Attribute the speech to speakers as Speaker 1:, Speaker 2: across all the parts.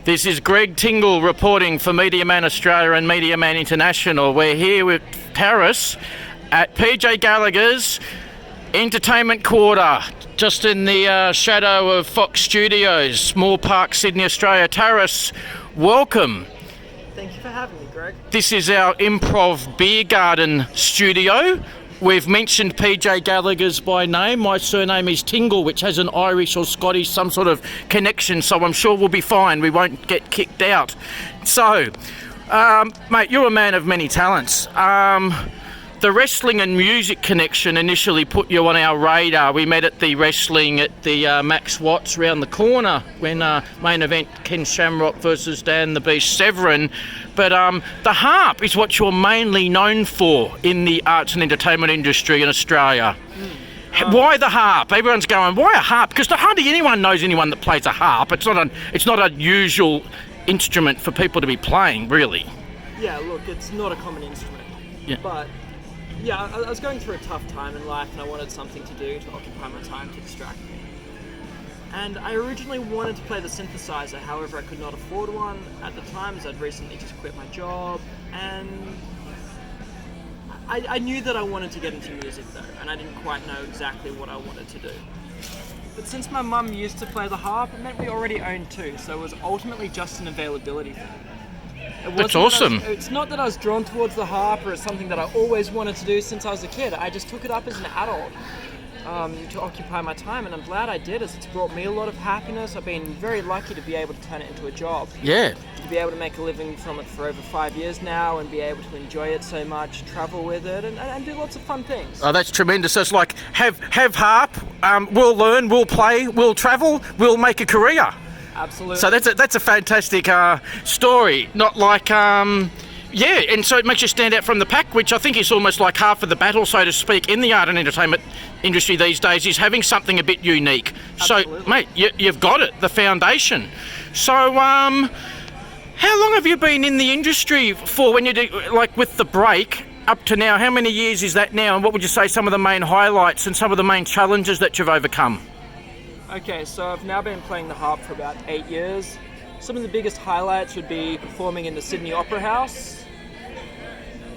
Speaker 1: This is Greg Tingle reporting for Media Man Australia and Media Man International. We're here with Yaras at PJ Gallagher's Entertainment Quarter, just in the shadow of Fox Studios, Moore Park, Sydney, Australia. Yaras, welcome.
Speaker 2: Thank you for having me, Greg.
Speaker 1: This is our improv beer garden studio. We've mentioned PJ Gallagher's by name. My surname is Tingle, which has an Irish or Scottish, some sort of connection, so I'm sure we'll be fine. We won't get kicked out. So, mate, you're a man of many talents. The wrestling and music connection initially put you on our radar. We met at the wrestling at the Max Watts round the corner when main event Ken Shamrock versus Dan the Beast Severin. But the harp is what you're mainly known for in the arts and entertainment industry in Australia. Why the harp? Everyone's going, why a harp? Because hardly anyone knows anyone that plays a harp. It's not a usual instrument for people to be playing, really.
Speaker 2: Yeah, look, it's not a common instrument.
Speaker 1: Yeah.
Speaker 2: But yeah, I was going through a tough time in life and I wanted something to do to occupy my time, to distract me. And I originally wanted to play the synthesizer, however I could not afford one at the time as I'd recently just quit my job, and I knew that I wanted to get into music though, and I didn't quite know exactly what I wanted to do. But since my mum used to play the harp, it meant we already owned two, so it was ultimately just an availability thing.
Speaker 1: That's awesome.
Speaker 2: It's not that I was drawn towards the harp or it's something that I always wanted to do since I was a kid. I just took it up as an adult to occupy my time, and I'm glad I did, as it's brought me a lot of happiness. I've been very lucky to be able to turn it into a job.
Speaker 1: Yeah.
Speaker 2: To be able to make a living from it for over 5 years now and be able to enjoy it so much, travel with it, and do lots of fun things.
Speaker 1: Oh, that's tremendous. So it's like, have harp, we'll learn, we'll play, we'll travel, we'll make a career.
Speaker 2: Absolutely.
Speaker 1: So that's a fantastic story. Not like, yeah, and so it makes you stand out from the pack, which I think is almost like half of the battle, so to speak, in the art and entertainment industry these days, is having something a bit unique.
Speaker 2: Absolutely.
Speaker 1: So, mate, you've got it, the foundation. So, how long have you been in the industry for, when you do, like with the break, up to now? How many years is that now, and what would you say some of the main highlights and some of the main challenges that you've overcome?
Speaker 2: Okay, so I've now been playing the harp for about 8 years. Some of the biggest highlights would be performing in the Sydney Opera House,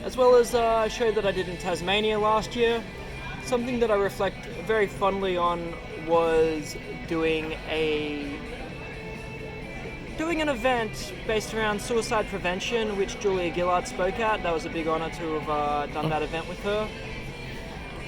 Speaker 2: as well as a show that I did in Tasmania last year. Something that I reflect very fondly on was doing an event based around suicide prevention, which Julia Gillard spoke at. That was a big honour to have done that event with her.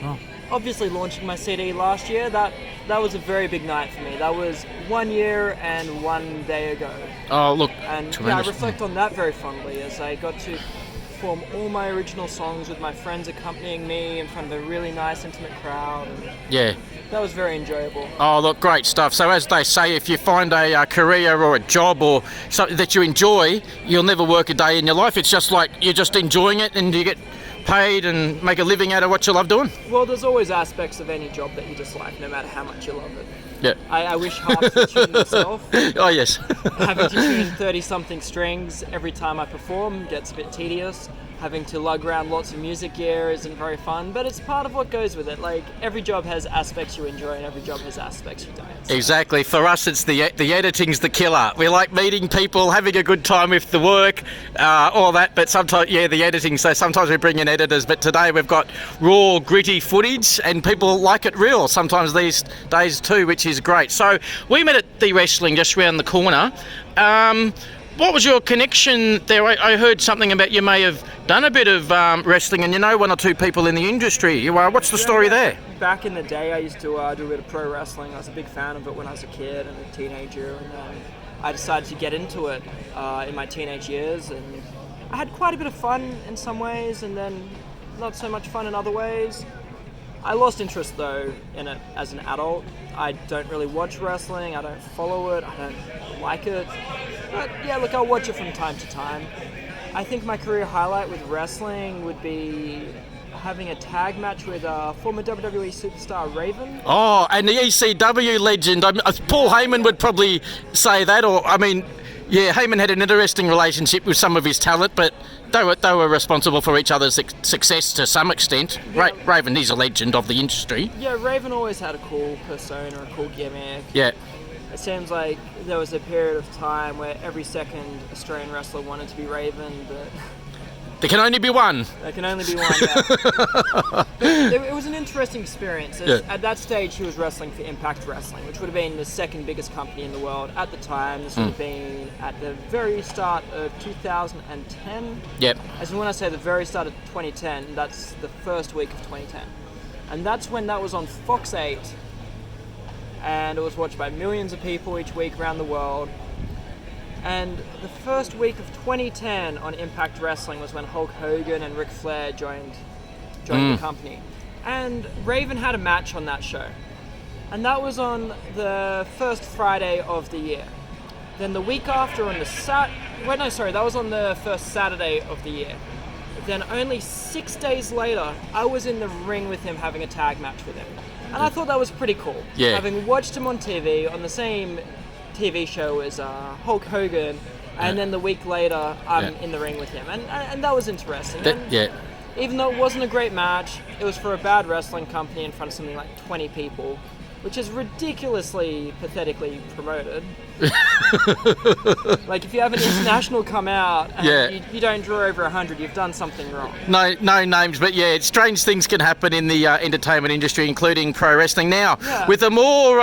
Speaker 1: Oh.
Speaker 2: Obviously launching my CD last year, that was a very big night for me. That was 1 year and 1 day ago.
Speaker 1: Oh, look,
Speaker 2: And
Speaker 1: tremendous.
Speaker 2: yeah, I reflect on that very fondly, as I got to perform all my original songs with my friends accompanying me in front of a really nice, intimate crowd. And
Speaker 1: Yeah.
Speaker 2: that was very enjoyable.
Speaker 1: Oh, look, great stuff. So as they say, if you find a career or a job or something that you enjoy, you'll never work a day in your life. It's just like you're just enjoying it and you get paid and make a living out of what you love doing.
Speaker 2: Well, there's always aspects of any job that you dislike, no matter how much you love it.
Speaker 1: Yeah.
Speaker 2: I wish harps were tuned myself.
Speaker 1: Oh, yes.
Speaker 2: Having to tune 30-something strings every time I perform gets a bit tedious. Having to lug around lots of music gear isn't very fun, but it's part of what goes with it. Like, every job has aspects you enjoy and every job has aspects you don't. So.
Speaker 1: Exactly. For us, it's the editing's the killer. We like meeting people, having a good time with the work, all that, but sometimes, yeah, the editing, so sometimes we bring in editors, but today we've got raw, gritty footage, and people like it real sometimes these days too, which is great. So we met at the wrestling just round the corner. What was your connection there? I heard something about you may have done a bit of wrestling and you know one or two people in the industry. What's the story there?
Speaker 2: Back in the day, I used to do a bit of pro wrestling. I was a big fan of it when I was a kid and a teenager, and I decided to get into it in my teenage years, and I had quite a bit of fun in some ways and then not so much fun in other ways. I lost interest though in it as an adult. I don't really watch wrestling, I don't follow it, I don't like it. But yeah, look, I'll watch it from time to time. I think my career highlight with wrestling would be having a tag match with former WWE superstar Raven.
Speaker 1: Oh, and the ECW legend. Paul Heyman would probably say that, or I mean, yeah, Heyman had an interesting relationship with some of his talent, but they were responsible for each other's success to some extent.
Speaker 2: Yeah.
Speaker 1: Raven is a legend of the industry.
Speaker 2: Yeah, Raven always had a cool persona, a cool gimmick.
Speaker 1: Yeah.
Speaker 2: it seems like there was a period of time where every second Australian wrestler wanted to be Raven, but
Speaker 1: There can only be one.
Speaker 2: there can only be one. Yeah. It was an interesting experience. At that stage, he was wrestling for Impact Wrestling, which would have been the second biggest company in the world at the time. This would have been at the very start of 2010.
Speaker 1: Yep.
Speaker 2: As in when I say the very start of 2010, that's the first week of 2010. And that's when that was on Fox 8. And it was watched by millions of people each week around the world. And the first week of 2010 on Impact Wrestling was when Hulk Hogan and Ric Flair joined the company. And Raven had a match on that show. And that was on the first Friday of the year. Then the week after on the that was on the first Saturday of the year. Then only 6 days later, I was in the ring with him having a tag match with him. And I thought that was pretty cool.
Speaker 1: Yeah.
Speaker 2: Having watched him on TV, on the same TV show as Hulk Hogan, and then the week later, I'm in the ring with him. And that was interesting. Even though it wasn't a great match, it was for a bad wrestling company in front of something like 20 people, which is ridiculously, pathetically promoted. Like, if you have an international come out and you don't draw over 100, you've done something wrong.
Speaker 1: No names, but strange things can happen in the entertainment industry, including pro wrestling. Now, with a more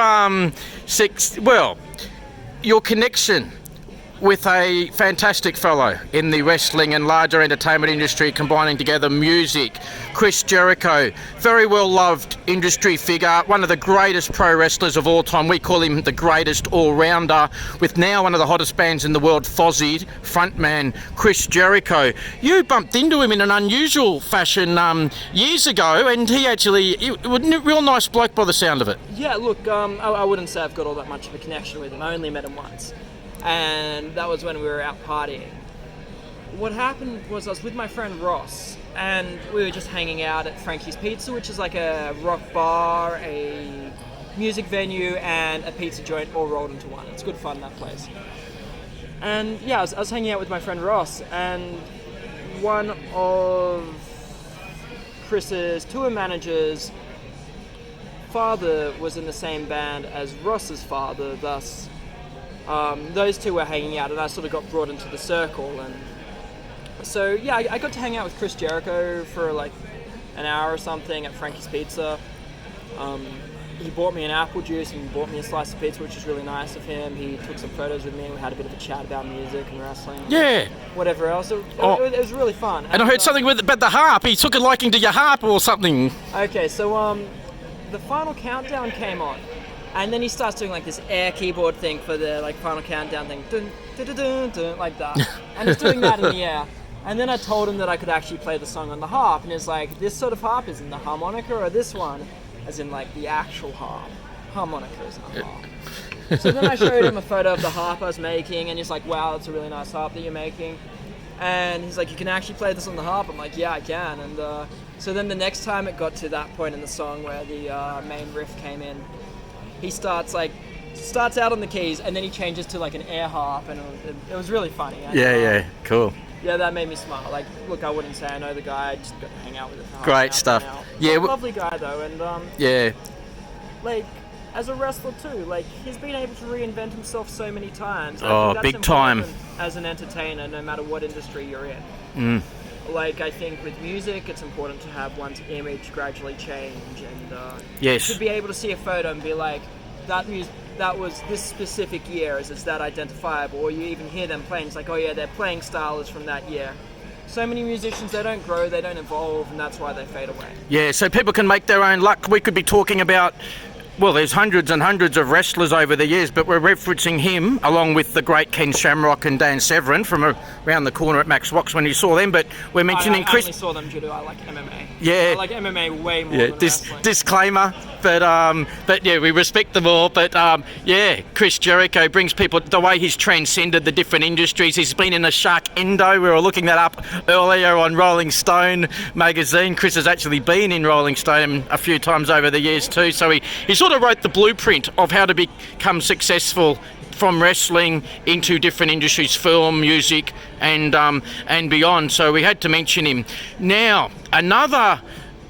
Speaker 1: your connection with a fantastic fellow in the wrestling and larger entertainment industry, combining together music, Chris Jericho, very well loved industry figure, one of the greatest pro wrestlers of all time. We call him the greatest all-rounder, with now one of the hottest bands in the world, Fozzy, frontman Chris Jericho. You bumped into him in an unusual fashion years ago, and he was a real nice bloke by the sound of it.
Speaker 2: Yeah, look, I wouldn't say I've got all that much of a connection with him. I only met him once. And that was when we were out partying. What happened was I was with my friend Ross, and we were just hanging out at Frankie's Pizza, which is like a rock bar, a music venue, and a pizza joint all rolled into one. It's good fun, that place. And yeah, I was hanging out with my friend Ross, and one of Chris's tour managers' father was in the same band as Ross's father, thus those two were hanging out, and I sort of got brought into the circle. And so yeah, I got to hang out with Chris Jericho for like an hour or something at Frankie's Pizza. He bought me an apple juice and bought me a slice of pizza, which was really nice of him. He took some photos with me, and we had a bit of a chat about music and wrestling.
Speaker 1: Yeah.
Speaker 2: Whatever else. It was really fun.
Speaker 1: And I heard something about the harp. He took a liking to your harp or something.
Speaker 2: Okay, so the final countdown came on. And then he starts doing like this air keyboard thing for the like final countdown thing, dun, dun, dun, dun, dun, like that. And he's doing that in the air. And then I told him that I could actually play the song on the harp, and he's like, "This sort of harp is in the harmonica, or this one, as in like the actual harp. Harmonica is in the harp." So then I showed him a photo of the harp I was making, and he's like, "Wow, that's a really nice harp that you're making." And he's like, "You can actually play this on the harp?" I'm like, "Yeah, I can." And so then the next time it got to that point in the song where the main riff came in, he starts out on the keys, and then he changes to like an air harp, and it was really funny. And,
Speaker 1: Cool.
Speaker 2: Yeah, that made me smile. Like, look, I wouldn't say I know the guy, I just got to hang out with him.
Speaker 1: Great stuff. Yeah,
Speaker 2: lovely guy though, and like as a wrestler too, like he's been able to reinvent himself so many times. I think that's
Speaker 1: big time.
Speaker 2: As an entertainer, no matter what industry you're in. Like, I think with music, it's important to have one's image gradually change, and to be able to see a photo and be like, that was this specific year, is it's that identifiable, or you even hear them playing, it's like, oh yeah, their playing style is from that year. So many musicians, they don't grow, they don't evolve, and that's why they fade away. Yeah,
Speaker 1: so people can make their own luck. We could be talking about, well, there's hundreds and hundreds of wrestlers over the years, but we're referencing him along with the great Ken Shamrock and Dan Severn from around the corner at Max Wax when you saw them. But we're mentioning Chris.
Speaker 2: I only saw them due to I like MMA.
Speaker 1: Yeah,
Speaker 2: I like MMA way more than wrestling.
Speaker 1: Disclaimer, but yeah, we respect them all. But Chris Jericho brings people, the way he's transcended the different industries. He's been in the Shark Endo. We were looking that up earlier on Rolling Stone magazine. Chris has actually been in Rolling Stone a few times over the years too. So he sort of wrote the blueprint of how to become successful from wrestling into different industries, film, music, and beyond. So we had to mention him. Now, another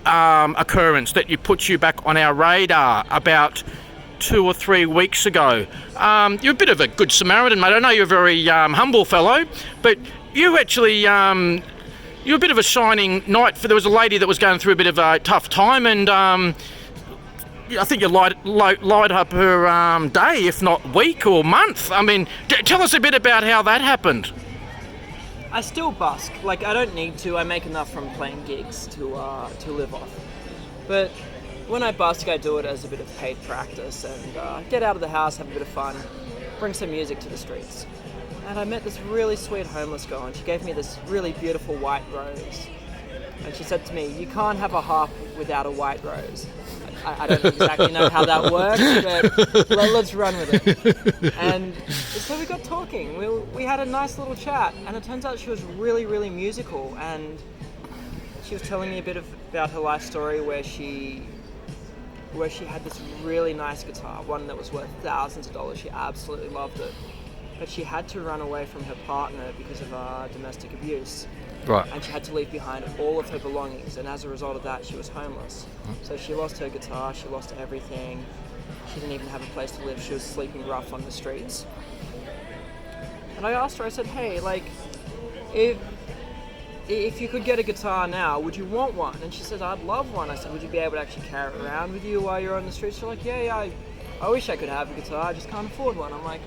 Speaker 1: occurrence that puts you back on our radar about 2 or 3 weeks ago. You're a bit of a good Samaritan, mate. I know you're a very humble fellow, but you actually... you're a bit of a shining knight. There was a lady that was going through a bit of a tough time, and I think you light up her day, if not week or month. I mean, tell us a bit about how that happened.
Speaker 2: I still busk. Like, I don't need to. I make enough from playing gigs to live off. But when I busk, I do it as a bit of paid practice and get out of the house, have a bit of fun, bring some music to the streets. And I met this really sweet homeless girl, and she gave me this really beautiful white rose. And she said to me, "You can't have a harp without a white rose." I don't exactly know how that works, but let's run with it. And so we got talking. We had a nice little chat, and it turns out she was really, really musical. And she was telling me a bit about her life story where she had this really nice guitar, one that was worth thousands of dollars. She absolutely loved it. But she had to run away from her partner because of domestic abuse.
Speaker 1: Right.
Speaker 2: And she had to leave behind all of her belongings, and as a result of that, she was homeless. So she lost her guitar, she lost everything. She didn't even have a place to live. She was sleeping rough on the streets. And I asked her, I said, "Hey, like, if you could get a guitar now, would you want one?" And she said, "I'd love one." I said, "Would you be able to actually carry it around with you while you're on the streets?" She's like, yeah, I wish I could have a guitar, I just can't afford one. I'm like,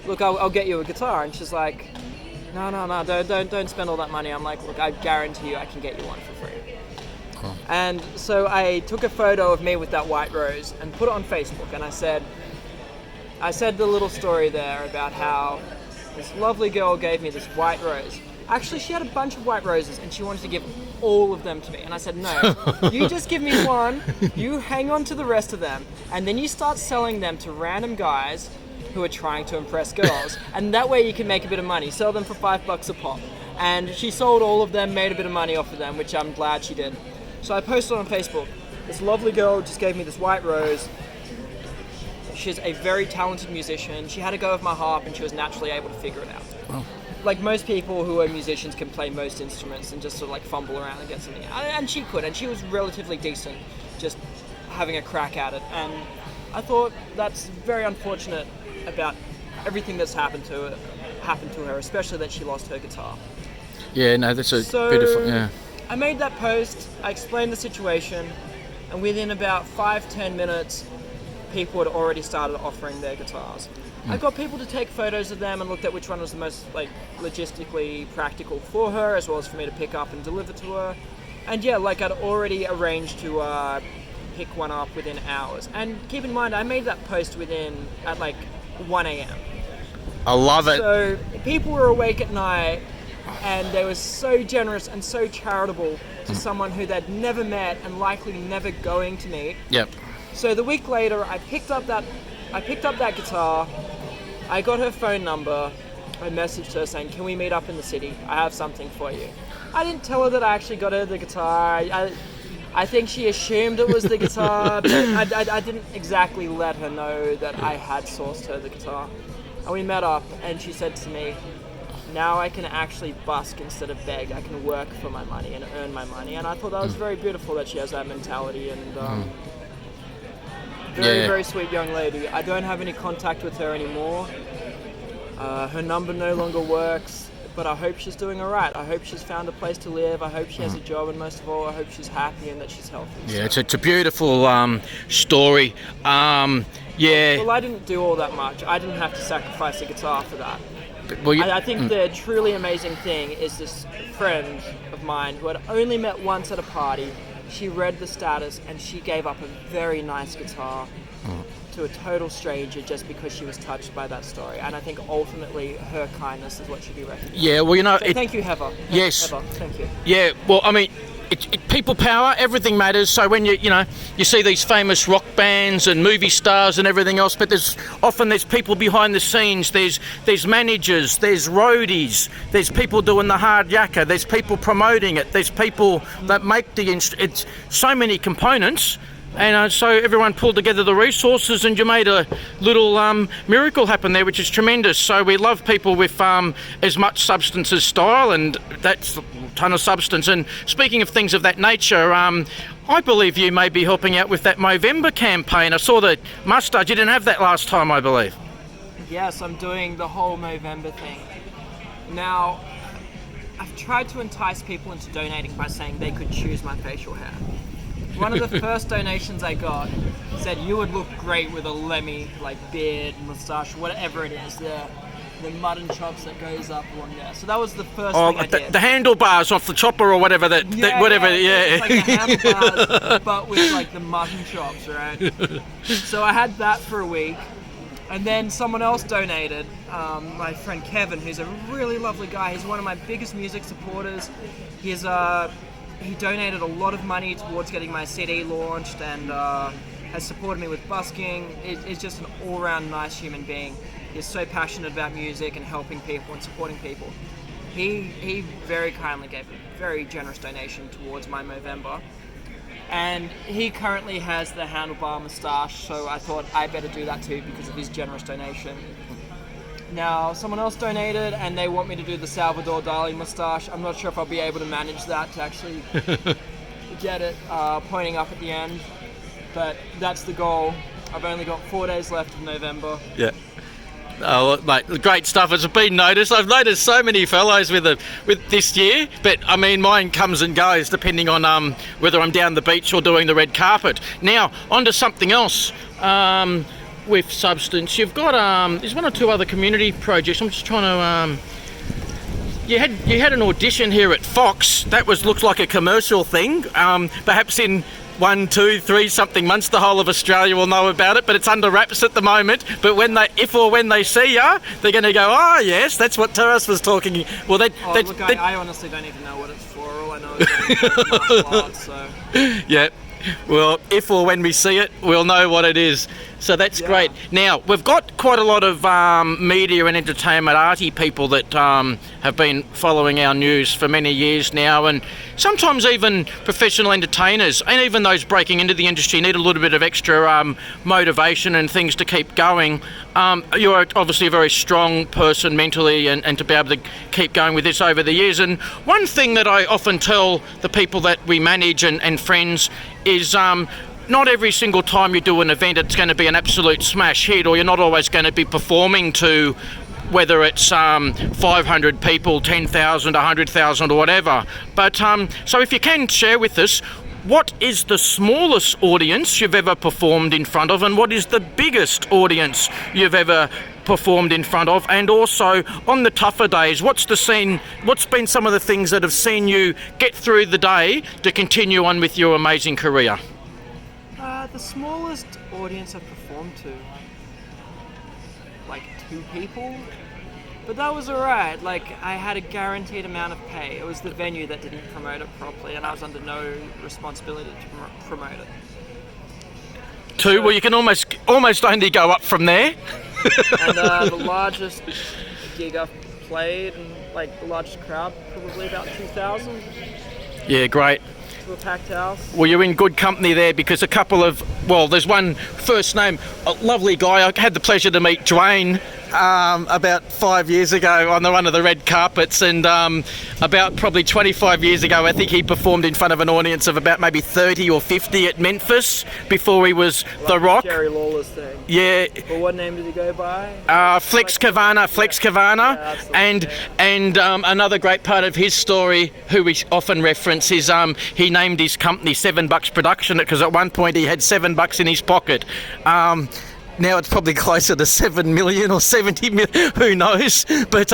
Speaker 2: "Look, I'll get you a guitar." And she's like, No, don't spend all that money. I'm like, "Look, I guarantee you I can get you one for free."
Speaker 1: Cool.
Speaker 2: And so I took a photo of me with that white rose and put it on Facebook, and I said the little story there about how this lovely girl gave me this white rose. Actually, she had a bunch of white roses and she wanted to give all of them to me. And I said, "No, you just give me one, you hang on to the rest of them, and then you start selling them to random guys who are trying to impress girls, and that way you can make a bit of money. Sell them for $5 a pop." And she sold all of them, made a bit of money off of them, which I'm glad she did. So I posted on Facebook, "This lovely girl just gave me this white rose. She's a very talented musician. She had a go of my harp and she was naturally able to figure it out."
Speaker 1: Wow.
Speaker 2: Like most people who are musicians can play most instruments and just sort of like fumble around and get something. And she could, and she was relatively decent, just having a crack at it. And I thought that's very unfortunate about everything that's happened to her, especially that she lost her guitar.
Speaker 1: Yeah, no, that's beautiful. Yeah.
Speaker 2: I made that post, I explained the situation, and within about 5-10 minutes, people had already started offering their guitars. I got people to take photos of them and looked at which one was the most logistically practical for her, as well as for me to pick up and deliver to her. And yeah, I'd already arranged to pick one up within hours. And keep in mind, I made that post at 1 a.m.
Speaker 1: I love it.
Speaker 2: So people were awake at night, and they were so generous and so charitable to someone who they'd never met and likely never going to meet.
Speaker 1: Yep.
Speaker 2: So the week later, I picked up that guitar. I got her phone number. I messaged her saying, "Can we meet up in the city? I have something for you." I didn't tell her that I actually got her the guitar. I think she assumed it was the guitar, but I didn't exactly let her know that I had sourced her the guitar. And we met up, and she said to me, "Now I can actually busk instead of beg. I can work for my money and earn my money." And I thought that was very beautiful that she has that mentality, and very sweet young lady. I don't have any contact with her anymore. Her number no longer works, but I hope she's doing all right. I hope she's found a place to live. I hope she has a job, and most of all, I hope she's happy and that she's healthy.
Speaker 1: Yeah, it's a beautiful story. Yeah.
Speaker 2: Well, I didn't do all that much. I didn't have to sacrifice a guitar for that.
Speaker 1: Well,
Speaker 2: I think the truly amazing thing is this friend of mine who had only met once at a party. She read the status and she gave up a very nice guitar to a total stranger just because she was touched by that story. And I think ultimately her kindness is what should be recognized.
Speaker 1: Yeah, well,
Speaker 2: So thank you, Heather.
Speaker 1: Yes.
Speaker 2: Heather, thank you.
Speaker 1: Yeah, well, I mean, people power, everything matters. So when you see these famous rock bands and movie stars and everything else, but there's people behind the scenes. There's managers, there's roadies, there's people doing the hard yakka, there's people promoting it, there's people that make the it's so many components. And so everyone pulled together the resources and you made a little miracle happen there, which is tremendous. So we love people with as much substance as style, and that's a ton of substance. And speaking of things of that nature, I believe you may be helping out with that Movember campaign. I saw the moustache. You didn't have that last time, I believe.
Speaker 2: Yes, I'm doing the whole Movember thing. Now, I've tried to entice people into donating by saying they could choose my facial hair. One of the first donations I got said you would look great with a Lemmy, like beard, moustache, whatever it is, the mutton chops that goes up along there. So that was the first thing I did.
Speaker 1: The handlebars off the chopper or whatever whatever.
Speaker 2: It's like the handlebars, but with like the mutton chops, right? So I had that for a week. And then someone else donated, my friend Kevin, who's a really lovely guy. He's one of my biggest music supporters. He donated a lot of money towards getting my CD launched and has supported me with busking. Is just an all-round nice human being. He's so passionate about music and helping people and supporting people. He very kindly gave a very generous donation towards my Movember. And he currently has the handlebar moustache, so I thought I better do that too because of his generous donation. Now, someone else donated and they want me to do the Salvador Dali moustache. I'm not sure if I'll be able to manage that to actually get it pointing up at the end, but that's the goal. I've only got 4 days left of November.
Speaker 1: Yeah. Oh, mate, great stuff. It's been noticed. I've noticed so many fellows with this year, but I mean, mine comes and goes depending on whether I'm down the beach or doing the red carpet. Now, on to something else. With substance, you've got there's one or two other community projects. I'm just trying to. You had an audition here at Fox. That looks like a commercial thing. Perhaps in 1, 2, 3 something months, the whole of Australia will know about it, but it's under wraps at the moment. But when they see ya, they're going to go, oh yes, that's what Yaras was talking. Well,
Speaker 2: I honestly don't even know what it's for. All I know is that it's martial arts, so.
Speaker 1: Yeah. Well, if or when we see it, we'll know what it is. So that's great. Now, we've got quite a lot of media and entertainment arty people that have been following our news for many years now, and sometimes even professional entertainers and even those breaking into the industry need a little bit of extra motivation and things to keep going. You're obviously a very strong person mentally and to be able to keep going with this over the years. And one thing that I often tell the people that we manage and friends is not every single time you do an event it's going to be an absolute smash hit, or you're not always going to be performing to whether it's 500 people, 10,000, 100,000 or whatever. But so if you can share with us, what is the smallest audience you've ever performed in front of, and what is the biggest audience you've ever performed in front of? And also, on the tougher days, what's been some of the things that have seen you get through the day to continue on with your amazing career?
Speaker 2: The smallest audience I've performed to, like 2 people, but that was alright. Like, I had a guaranteed amount of pay. It was the venue that didn't promote it properly, and I was under no responsibility to promote it.
Speaker 1: 2? Well, you can almost only go up from there.
Speaker 2: And the largest gig I've played, and like the largest crowd, probably about 2,000.
Speaker 1: Yeah, great.
Speaker 2: To a packed house.
Speaker 1: Well, you're in good company there, because there's one first name, a lovely guy. I had the pleasure to meet Dwayne about 5 years ago on one of the red carpets, and about probably 25 years ago I think he performed in front of an audience of about maybe 30 or 50 at Memphis before he was The Rock.
Speaker 2: Jerry Lawler's thing.
Speaker 1: Yeah.
Speaker 2: Well, what name did he go by?
Speaker 1: Flex Kavana. Yeah, and another great part of his story, who we often reference, is he named his company $7 Production, because at one point he had $7 in his pocket. Now it's probably closer to 7 million or 70 million, who knows? But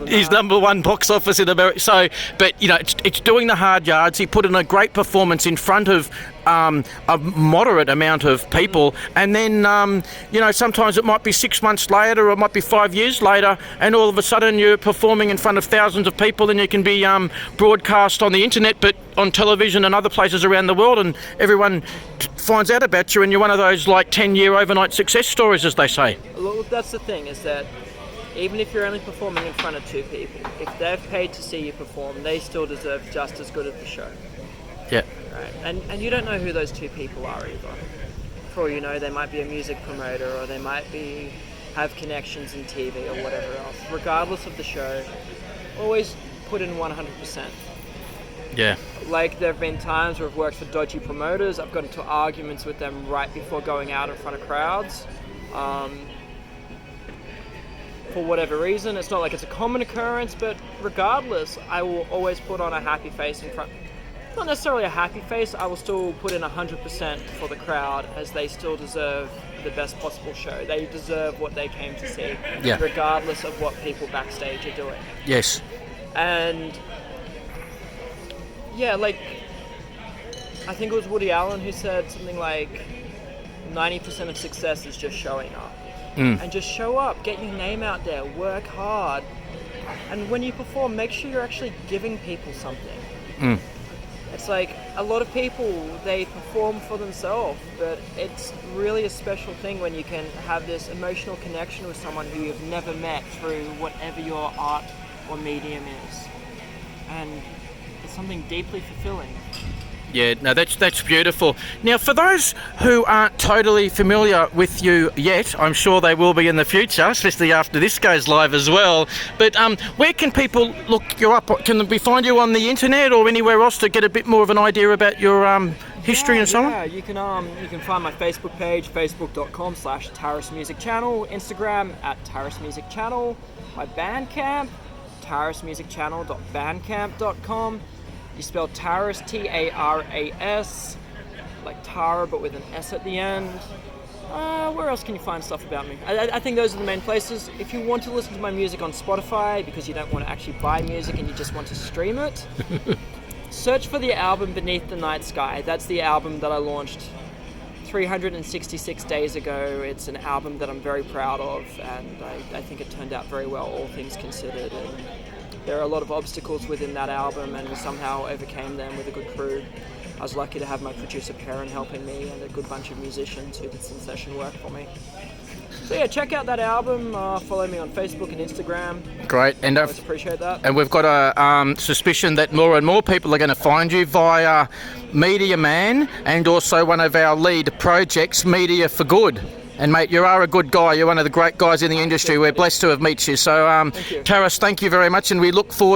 Speaker 1: he's number one box office in America. So, but you know, it's doing the hard yards. He put in a great performance in front of a moderate amount of people, and then you know, sometimes it might be 6 months later, or it might be 5 years later, and all of a sudden you're performing in front of thousands of people, and you can be broadcast on the internet, but on television and other places around the world, and everyone finds out about you, and you're one of those like 10-year overnight success stories, as they say.
Speaker 2: Well, that's the thing, is that even if you're only performing in front of 2 people, if they've paid to see you perform, they still deserve just as good of the show.
Speaker 1: Yeah.
Speaker 2: right? And you don't know who those two people are either. For all you know, they might be a music promoter, or they might have connections in TV or whatever else. Regardless of the show, always put in 100%.
Speaker 1: Yeah.
Speaker 2: Like, there have been times where I've worked for dodgy promoters. I've got into arguments with them right before going out in front of crowds. For whatever reason, it's not like it's a common occurrence, but regardless, I will always put on a happy face in front. Not necessarily a happy face, I will still put in 100% for the crowd, as they still deserve the best possible show. They deserve what they came to see, regardless of what people backstage are doing.
Speaker 1: Yes.
Speaker 2: And yeah, like, I think it was Woody Allen who said something like 90% of success is just showing up. And just show up, get your name out there, work hard, and when you perform, make sure you're actually giving people something. It's like, a lot of people, they perform for themselves, but it's really a special thing when you can have this emotional connection with someone who you've never met through whatever your art or medium is. And it's something deeply fulfilling.
Speaker 1: Yeah, no, that's beautiful. Now, for those who aren't totally familiar with you yet, I'm sure they will be in the future, especially after this goes live as well. But where can people look you up? Can we find you on the internet or anywhere else to get a bit more of an idea about your history and so on?
Speaker 2: Yeah, you can find my Facebook page, facebook.com/Yaras Music Channel, Instagram @Yaras Music Channel, my Bandcamp, yarasmusicchannel.bandcamp.com. You spell Taras, Taras, like Tara, but with an S at the end. Where else can you find stuff about me? I think those are the main places. If you want to listen to my music on Spotify, because you don't want to actually buy music and you just want to stream it, search for the album Beneath the Night Sky. That's the album that I launched 366 days ago. It's an album that I'm very proud of, and I think it turned out very well, all things considered. And there are a lot of obstacles within that album, and we somehow overcame them with a good crew. I was lucky to have my producer Perrin helping me, and a good bunch of musicians who did some session work for me. So yeah, check out that album. Follow me on Facebook and Instagram.
Speaker 1: Great, and
Speaker 2: I always appreciate that.
Speaker 1: And we've got a suspicion that more and more people are going to find you via Media Man, and also one of our lead projects, Media for Good. And mate, you are a good guy. You're one of the great guys in the industry. We're blessed to have met you. So,
Speaker 2: Thank you.
Speaker 1: Taras, thank you very much, and we look forward